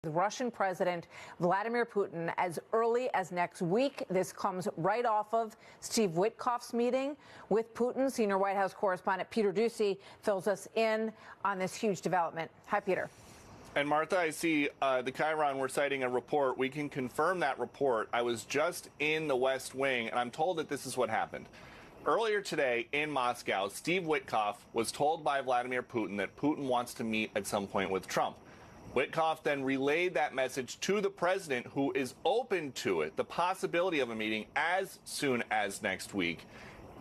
The Russian President Vladimir Putin as early as next week. This comes right off of Steve Witkoff's meeting with Putin. Senior White House correspondent Peter Doocy fills us in on this huge development. Hi, Peter. And Martha, I see the Chiron, we're citing a report. We can confirm that report. I was just in the West Wing, and I'm told that this is what happened. Earlier today in Moscow, Steve Witkoff was told by Vladimir Putin that Putin wants to meet at some point with Trump. Witkoff then relayed that message to the president, who is open to it, the possibility of a meeting as soon as next week,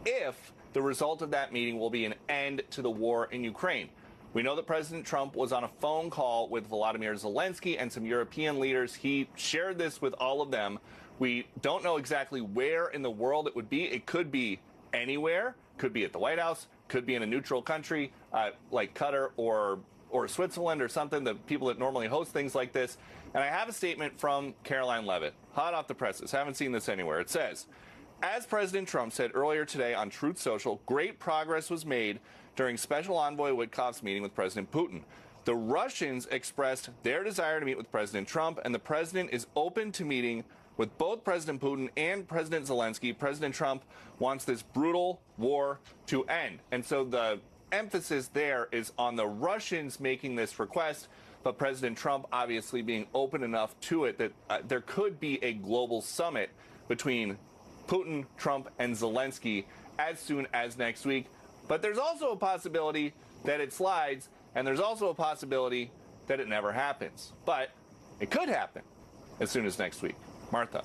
if the result of that meeting will be an end to the war in Ukraine. We know that President Trump was on a phone call with Volodymyr Zelensky and some European leaders. He shared this with all of them. We don't know exactly where in the world it would be. It could be anywhere, could be at the White House, could be in a neutral country like Qatar or Switzerland or something, the people that normally host things like this. And I have a statement from Caroline Levitt, hot off the presses. Haven't seen this anywhere. It says, as President Trump said earlier today on Truth Social, great progress was made during Special Envoy Witkoff's meeting with President Putin. The Russians expressed their desire to meet with President Trump, and the president is open to meeting with both President Putin and President Zelensky. President Trump wants this brutal war to end. And so the emphasis there is on the Russians making this request, but President Trump obviously being open enough to it that there could be a global summit between Putin, Trump, and Zelensky as soon as next week. But there's also a possibility that it slides, and there's also a possibility that it never happens. But it could happen as soon as next week. Martha.